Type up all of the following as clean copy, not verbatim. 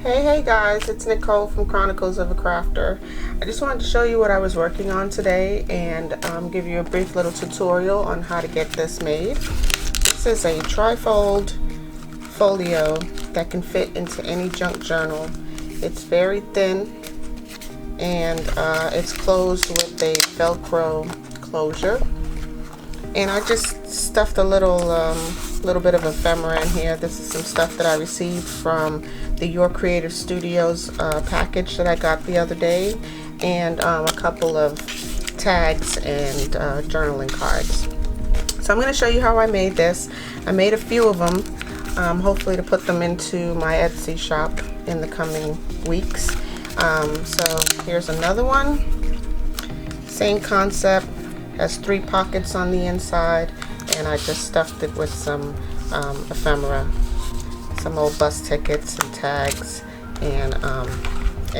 Hey guys, it's Nicole from Chronicles of a Crafter. I just wanted to show you what I was working on today and give you a brief little tutorial on how to get this made. This is a trifold folio that can fit into any junk journal. It's very thin and it's closed with a Velcro closure. And I just stuffed a little bit of ephemera in here. This is some stuff that I received from the Your Creative Studios package that I got the other day, and a couple of tags and journaling cards. So I'm going to show you how I made this. I made a few of them, hopefully to put them into my Etsy shop in the coming weeks. So here's another one. Same concept. Has 3 pockets on the inside, and I just stuffed it with some ephemera, some old bus tickets and tags, and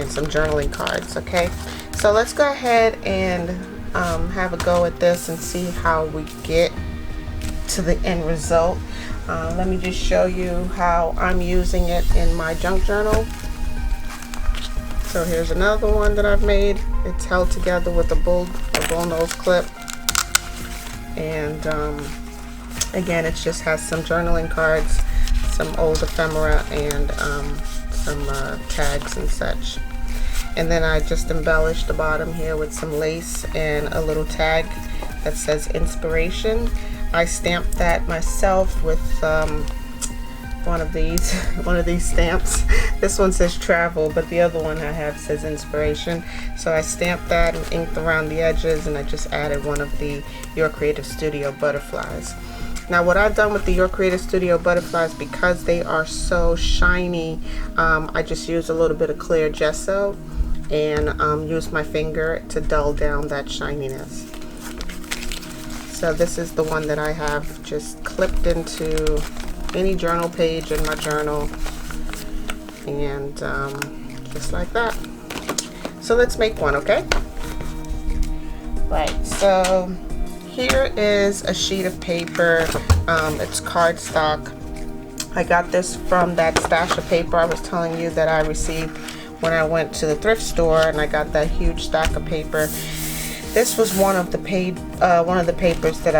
some journaling cards. Okay, so let's go ahead and have a go at this and see how we get to the end result. Let me just show you how I'm using it in my junk journal. So here's another one that I've made. It's held together with a bull nose clip. And again, it just has some journaling cards, some old ephemera, and some tags and such. And then I just embellished the bottom here with some lace and a little tag that says inspiration. I stamped that myself with one of these stamps. This one says travel, but the other one I have says inspiration. So I stamped that and inked around the edges, and I just added one of the Your Creative Studio butterflies. Now what I've done with the Your Creative Studio butterflies, because they are so shiny, I just used a little bit of clear gesso and used my finger to dull down that shininess. So this is the one that I have just clipped into any journal page in my journal, and just like that. So let's make one, okay? Right, so here is a sheet of paper. It's cardstock. I got this from that stash of paper I was telling you that I received when I went to the thrift store, and I got that huge stack of paper. This was one of the papers that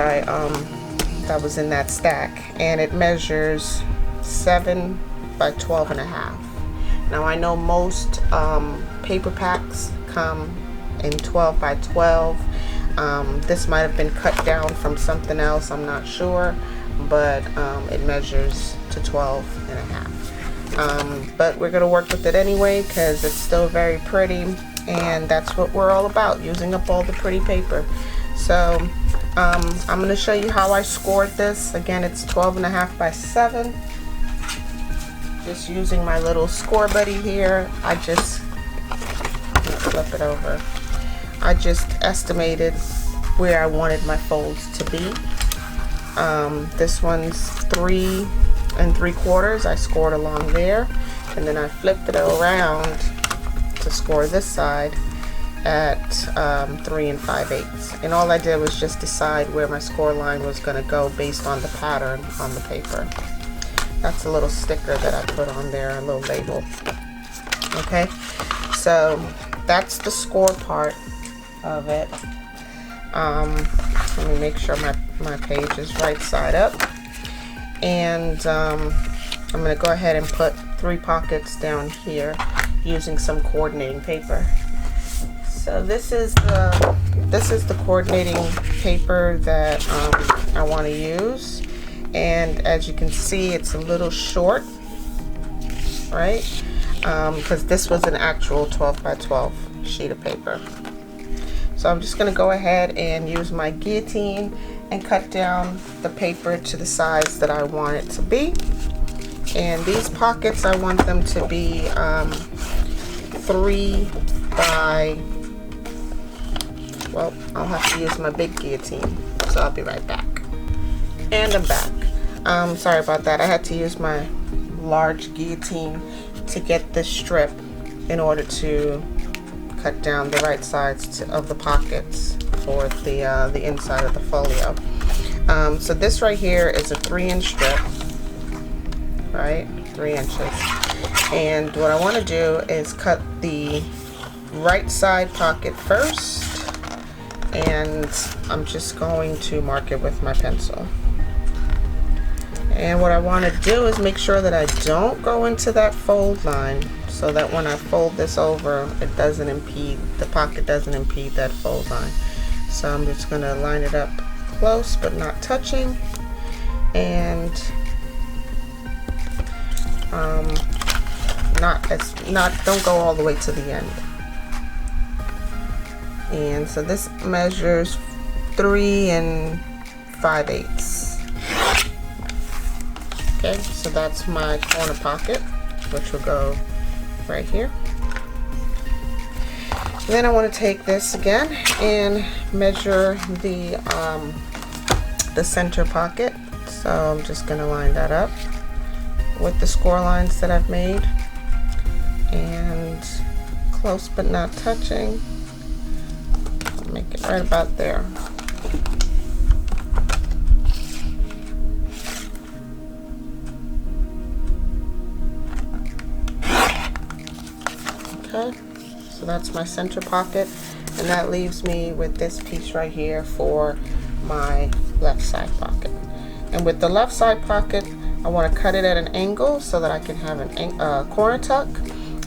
that was in that stack, and it measures 7 by 12.5. Now I know most paper packs come in 12 by 12. This might have been cut down from something else, I'm not sure, but it measures to 12.5. But we're going to work with it anyway because it's still very pretty, and that's what we're all about, using up all the pretty paper. So I'm going to show you how I scored this. Again, it's 12.5 by 7. Just using my little score buddy here. I'm gonna flip it over. I just estimated where I wanted my folds to be. This one's 3 3/4. I scored along there, and then I flipped it around to score this side at 3 5/8. And all I did was just decide where my score line was going to go based on the pattern on the paper. That's a little sticker that I put on there, a little label. Okay, so that's the score part of it. Let me make sure my page is right side up, and I'm going to go ahead and put 3 pockets down here using some coordinating paper. So this is the coordinating paper that I want to use, and as you can see, it's a little short, right? Because this was an actual 12 by 12 sheet of paper. So I'm just going to go ahead and use my guillotine and cut down the paper to the size that I want it to be. And these pockets, I want them to be 3 by, well, I'll have to use my big guillotine, so I'll be right back. And I'm back. Sorry about that. I had to use my large guillotine to get this strip in order to cut down the right sides of the pockets for the inside of the folio. So this right here is a 3-inch strip, right? 3 inches. And what I want to do is cut the right side pocket first, and I'm just going to mark it with my pencil. And what I want to do is make sure that I don't go into that fold line, so that when I fold this over, it doesn't impede, the pocket doesn't impede that fold line. So I'm just going to line it up close but not touching, and don't go all the way to the end. And so this measures 3 5/8. Okay, so that's my corner pocket, which will go right here. And then I want to take this again and measure the center pocket. So I'm just going to line that up with the score lines that I've made, and close but not touching. Make it right about there. Okay, so that's my center pocket, and that leaves me with this piece right here for my left side pocket. And with the left side pocket, I want to cut it at an angle so that I can have a corner tuck,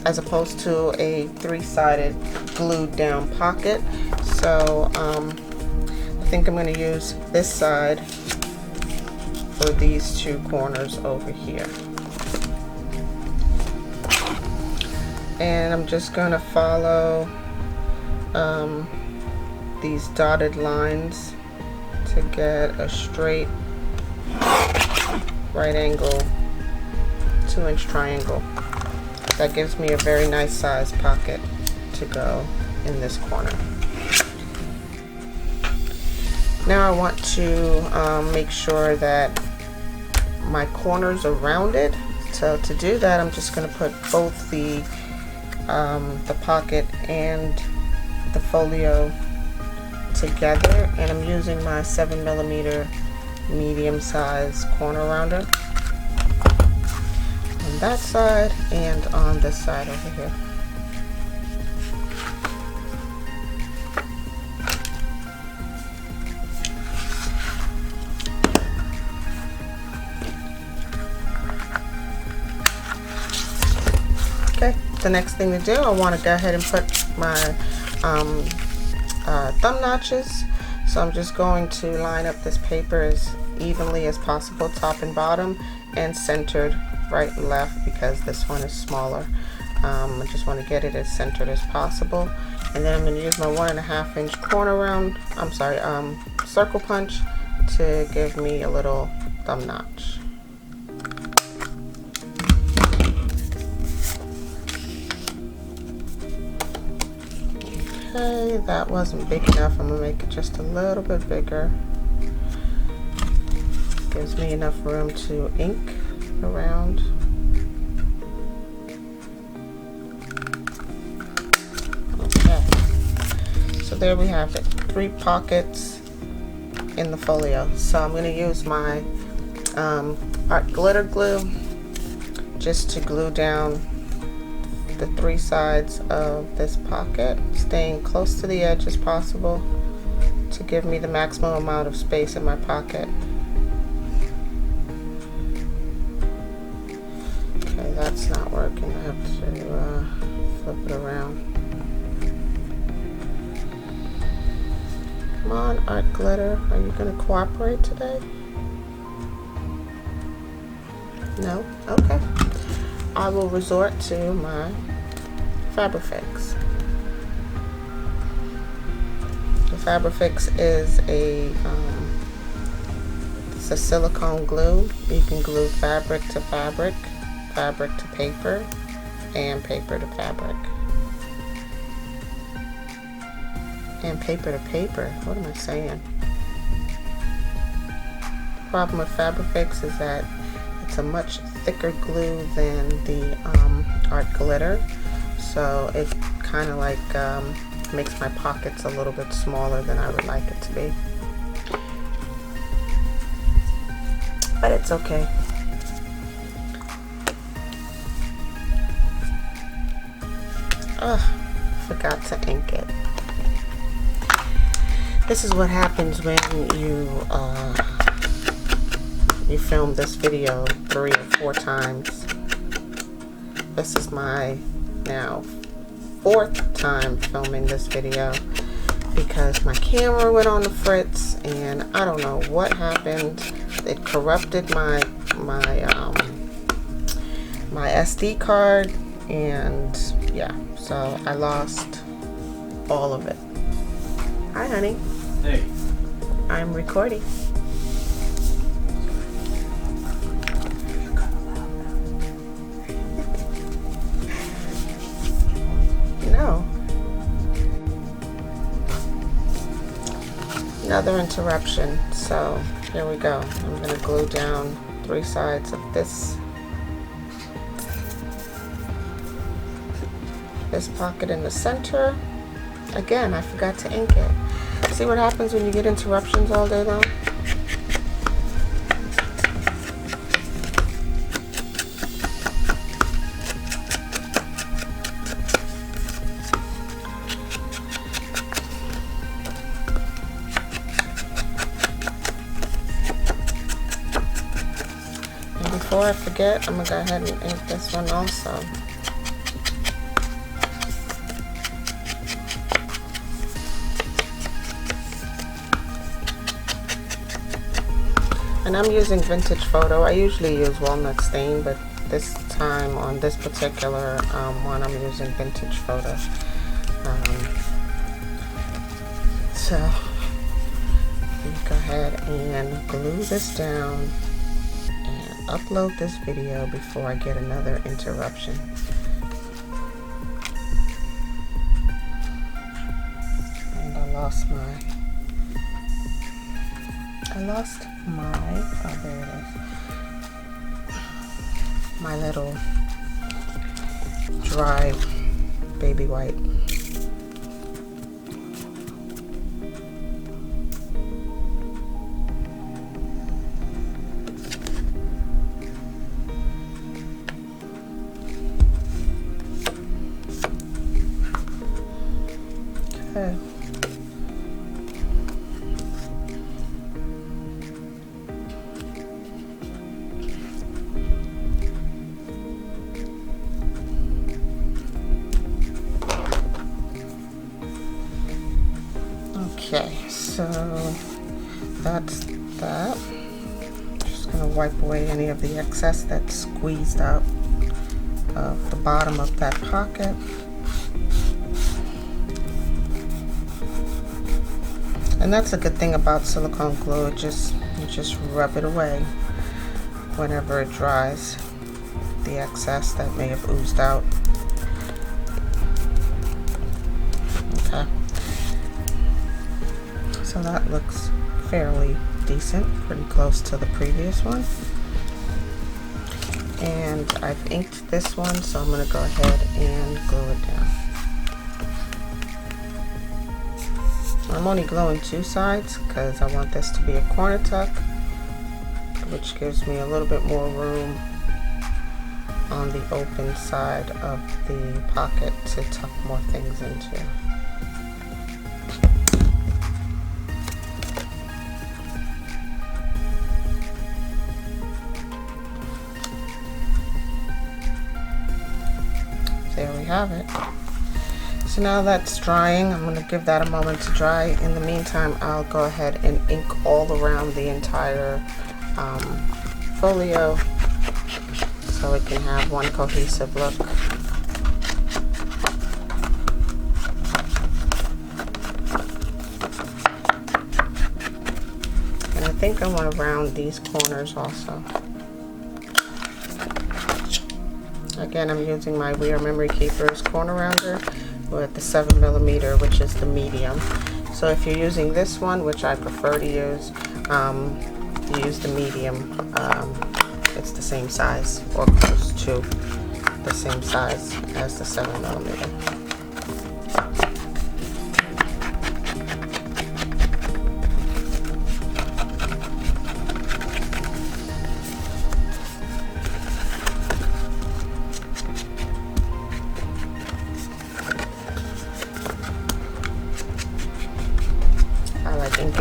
as opposed to a 3-sided glued down pocket. So I think I'm going to use this side for these 2 corners over here. And I'm just going to follow these dotted lines to get a straight right angle 2-inch triangle. That gives me a very nice size pocket to go in this corner. Now I want to make sure that my corners are rounded. So to do that, I'm just going to put both the pocket and the folio together, and I'm using my 7mm medium size corner rounder on that side and on this side over here. Okay, the next thing to do, I want to go ahead and put my thumb notches. So I'm just going to line up this paper as evenly as possible, top and bottom, and centered right and left, because this one is smaller. I just want to get it as centered as possible. And then I'm going to use my 1.5 inch corner round, circle punch to give me a little thumb notch. Okay, that wasn't big enough. I'm going to make it just a little bit bigger. Gives me enough room to ink around. Okay, so there we have it, 3 pockets in the folio. So I'm going to use my art glitter glue just to glue down the 3 sides of this pocket, staying close to the edge as possible to give me the maximum amount of space in my pocket. Okay, that's not working. I have to flip it around. Come on, art glitter, are you going to cooperate today? No? Okay. I will resort to my Fabrifix. The Fabrifix is it's a silicone glue. You can glue fabric to fabric, fabric to paper, and paper to fabric. And paper to paper. What am I saying? The problem with Fabrifix is that it's a much thicker glue than the art glitter, so it kind of like makes my pockets a little bit smaller than I would like it to be, but it's okay. Forgot to ink it. This is what happens when you film this video 3 or 4 times. This is my now 4th time filming this video because my camera went on the fritz and I don't know what happened. It corrupted my SD card, and yeah, so I lost all of it. Hi, honey. Hey. I'm recording. No. Another interruption. So here we go. I'm going to glue down 3 sides of this pocket in the center. Again, I forgot to ink it. See what happens when you get interruptions all day long? And before I forget, I'm going to go ahead and ink this one also. And I'm using vintage photo. I usually use walnut stain, but this time on this particular one, I'm using vintage photo. So let me go ahead and glue this down and upload this video before I get another interruption. And I lost my, oh, there it is, my little dry baby white. Okay. Okay, so that's that. Just gonna wipe away any of the excess that's squeezed out of the bottom of that pocket. And that's a good thing about silicone glue. You just rub it away whenever it dries, the excess that may have oozed out. Okay. So that looks fairly decent, pretty close to the previous one. And I've inked this one, so I'm going to go ahead and glue it down. I'm only gluing 2 sides because I want this to be a corner tuck, which gives me a little bit more room on the open side of the pocket to tuck more things into. There we have it. So now that's drying. I'm going to give that a moment to dry. In the meantime, I'll go ahead and ink all around the entire folio so it can have one cohesive look. And I think I want to round these corners also. Again, I'm using my We Are Memory Keepers corner rounder with the 7mm, which is the medium. So if you're using this one, which I prefer to use, you use the medium. It's the same size, or close to the same size as the 7mm.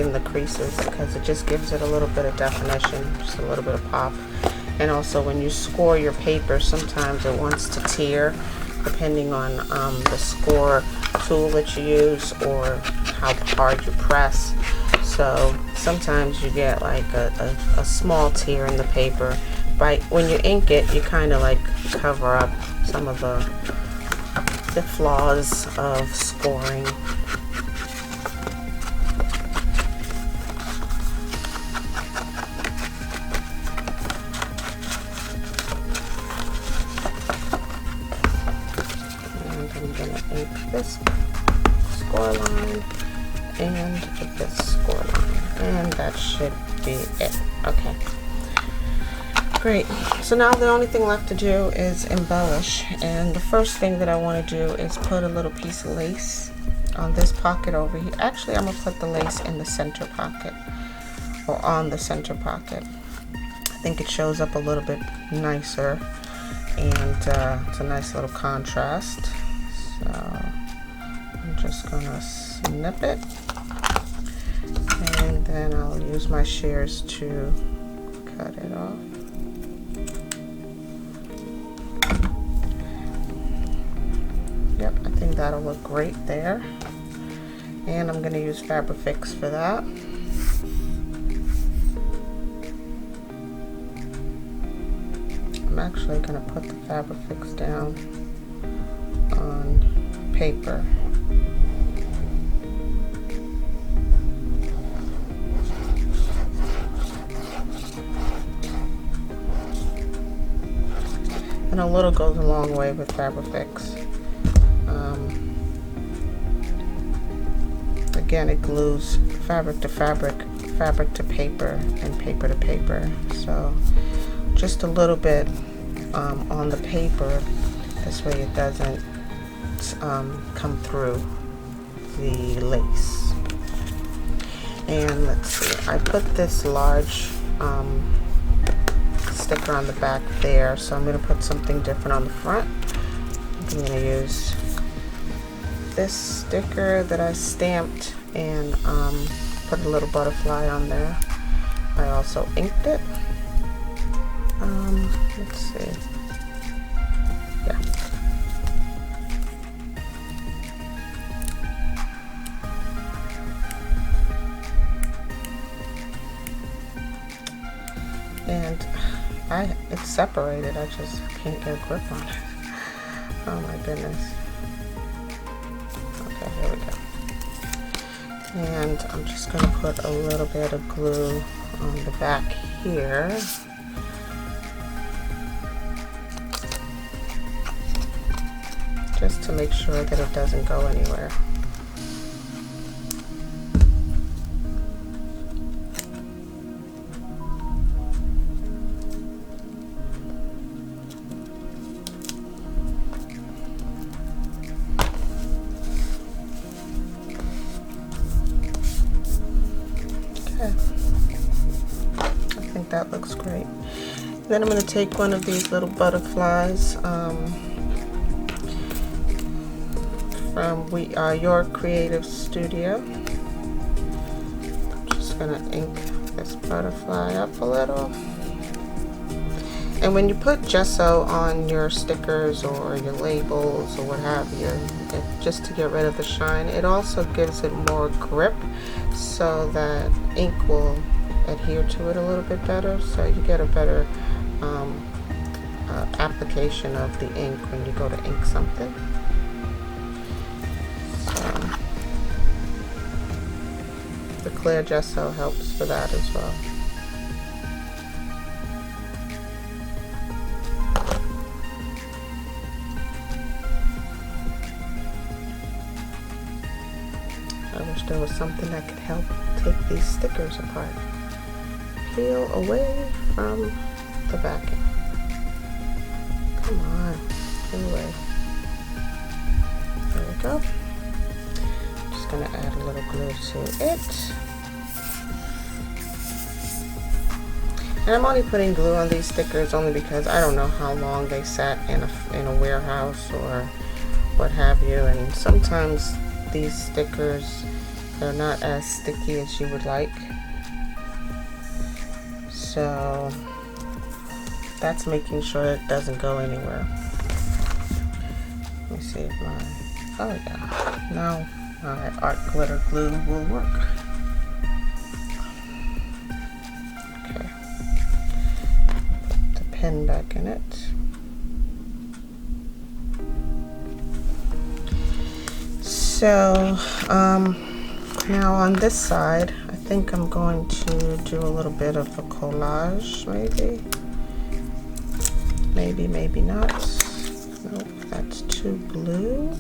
inking the creases because it just gives it a little bit of definition, just a little bit of pop. And also when you score your paper, sometimes it wants to tear depending on the score tool that you use or how hard you press. So sometimes you get like a small tear in the paper. When you ink it, you kind of like cover up some of the flaws of scoring. And I'm going to ink this score line and this score line, and that should be it. Okay. Great. So now the only thing left to do is embellish, and the first thing that I want to do is put a little piece of lace on this pocket over here. Actually, I'm going to put the lace in the center pocket, or on the center pocket. I think it shows up a little bit nicer, and it's a nice little contrast. So I'm just going to snip it, and then I'll use my shears to cut it off. Yep, I think that'll look great there. And I'm going to use Fabrifix for that. I'm actually going to put the Fabrifix down on paper. And a little goes a long way with Fabrifix. Again, it glues fabric to fabric, fabric to paper, and paper to paper. So just a little bit on the paper, this way it doesn't come through the lace. And let's see, I put this large sticker on the back there, so I'm going to put something different on the front. I'm going to use this sticker that I stamped and put a little butterfly on there. I also inked it. Let's see. Yeah. And it's separated. I just can't get a grip on it. Oh my goodness. Okay, here we go. And I'm just going to put a little bit of glue on the back here. Just to make sure that it doesn't go anywhere. I think that looks great. Then I'm going to take one of these little butterflies from Your Creative Studio. I'm just going to ink this butterfly up a little. And when you put gesso on your stickers or your labels or what have you, just to get rid of the shine, it also gives it more grip so that ink will adhere to it a little bit better, so you get a better application of the ink when you go to ink something. So the clear gesso helps for that as well. I wish there was something that could help take these stickers apart. Peel away from the backing. Come on, peel away. There we go. Just gonna add a little glue to it. And I'm only putting glue on these stickers only because I don't know how long they sat in a warehouse or what have you, and sometimes these stickers They're not as sticky as you would like. So that's making sure it doesn't go anywhere. Let me see if oh yeah, now my art glitter glue will work. Okay, put the pen back in it. So now on this side, I think I'm going to do a little bit of a collage, maybe not. Nope, that's too blue.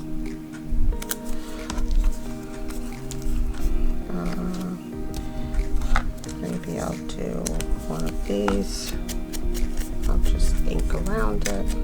Maybe I'll do one of these. I'll just ink around it.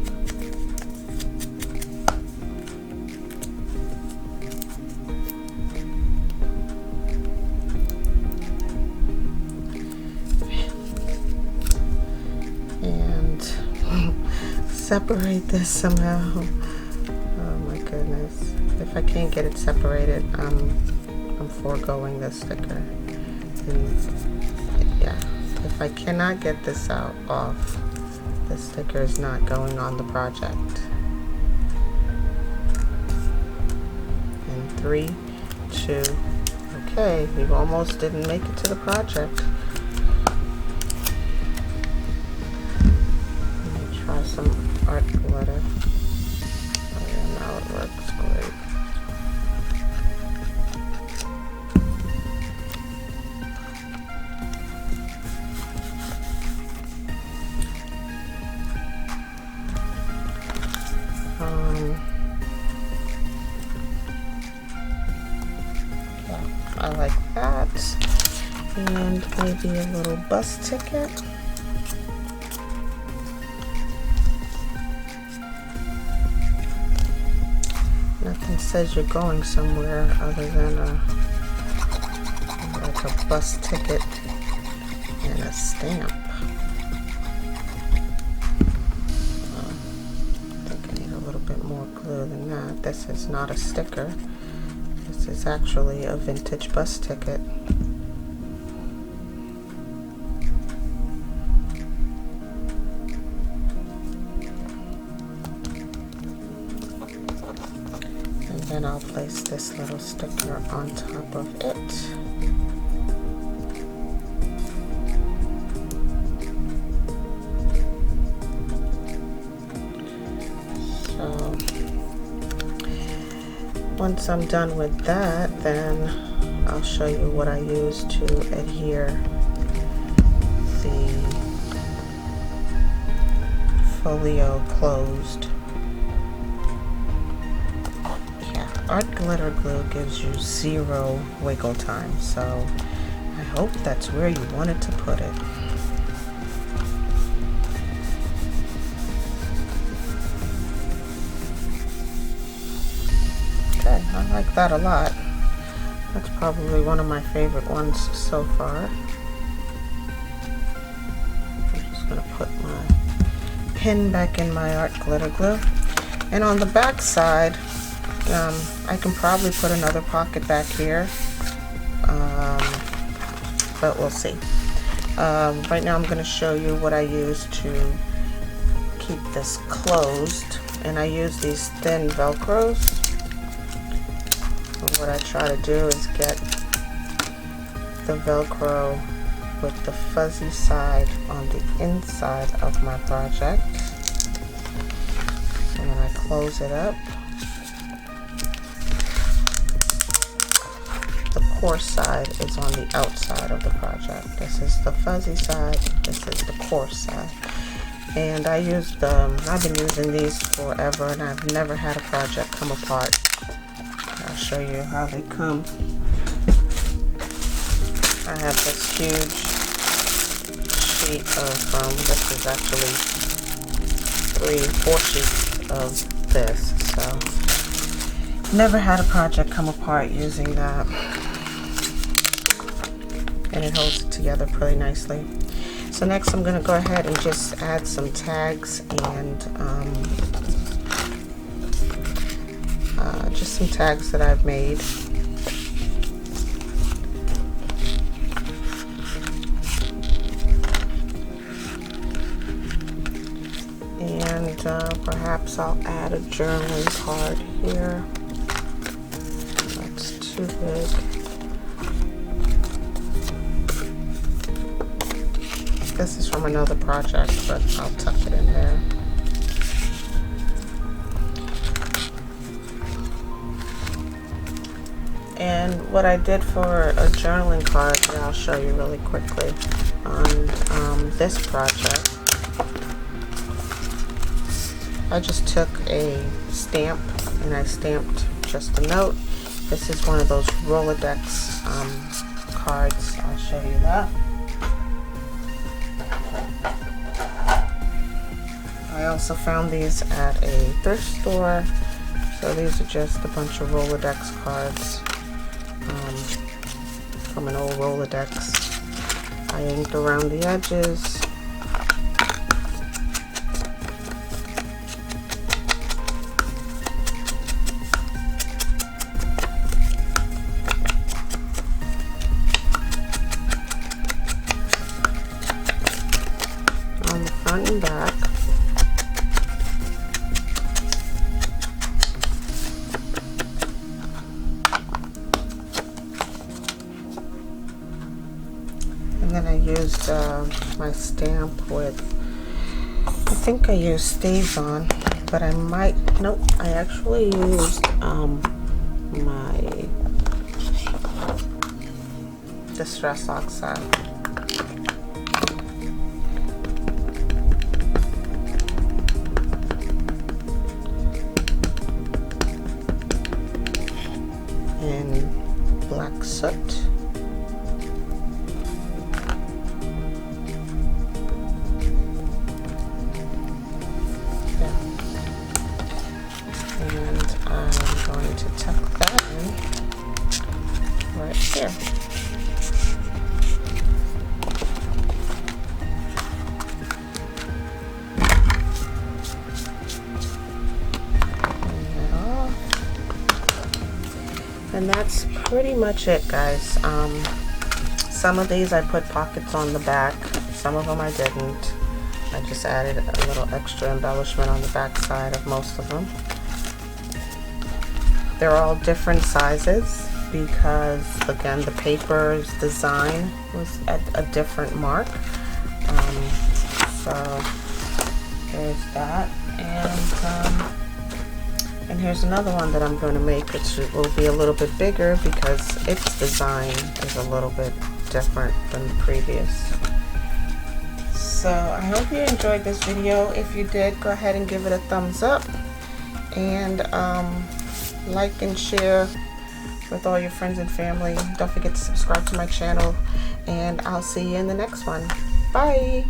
Separate this somehow. Oh my goodness. If I can't get it separated, I'm foregoing this sticker. And yeah, if I cannot get this off, the sticker is not going on the project. In 3, 2, okay, we almost didn't make it to the project. Let me try some art glitter. Oh yeah, now it works great. Yeah, I like that. And maybe a little bus ticket. Nothing says you're going somewhere other than like a bus ticket and a stamp. I think I need a little bit more glue than that. This is not a sticker. This is actually a vintage bus ticket. Then I'll place this little sticker on top of it. So once I'm done with that, then I'll show you what I use to adhere the folio closed. Art glitter glue gives you 0 wiggle time, so I hope that's where you wanted to put it. Okay, I like that a lot. That's probably one of my favorite ones so far. I'm just going to put my pin back in my art glitter glue. And on the back side, I can probably put another pocket back here, but we'll see. Right now I'm going to show you what I use to keep this closed, and I use these thin Velcros. And what I try to do is get the Velcro with the fuzzy side on the inside of my project, and when I close it up, coarse side is on the outside of the project. This is the fuzzy side, this is the coarse side. And I've been using these forever, and I've never had a project come apart. I'll show you how they come. I have this huge sheet of, this is actually 3-4 sheets of this, so never had a project come apart using that. And it holds it together pretty nicely. So next I'm going to go ahead and just add some tags and just some tags that I've made. Perhaps I'll add a journaling card here. That's too big. This is from another project, but I'll tuck it in there. And what I did for a journaling card that I'll show you really quickly on this project, I just took a stamp and I stamped just a note. This is one of those Rolodex cards. I'll show you that. I also found these at a thrift store. So these are just a bunch of Rolodex cards from an old Rolodex. I inked around the edges. On the front and back. And then I used my stamp with, I think I used Stays On, but I might, nope, I actually used my Distress Oxide. And black soot. And I'm going to tuck that in right here. Clean that off. And that's pretty much it, guys. Some of these I put pockets on the back, some of them I didn't. I just added a little extra embellishment on the back side of most of them. They're all different sizes because, again, the paper's design was at a different mark. So there's that. And here's another one that I'm going to make, which will be a little bit bigger because its design is a little bit different than the previous. So I hope you enjoyed this video. If you did, go ahead and give it a thumbs up. And like and share with all your friends and family. Don't forget to subscribe to my channel, and I'll see you in the next one. Bye.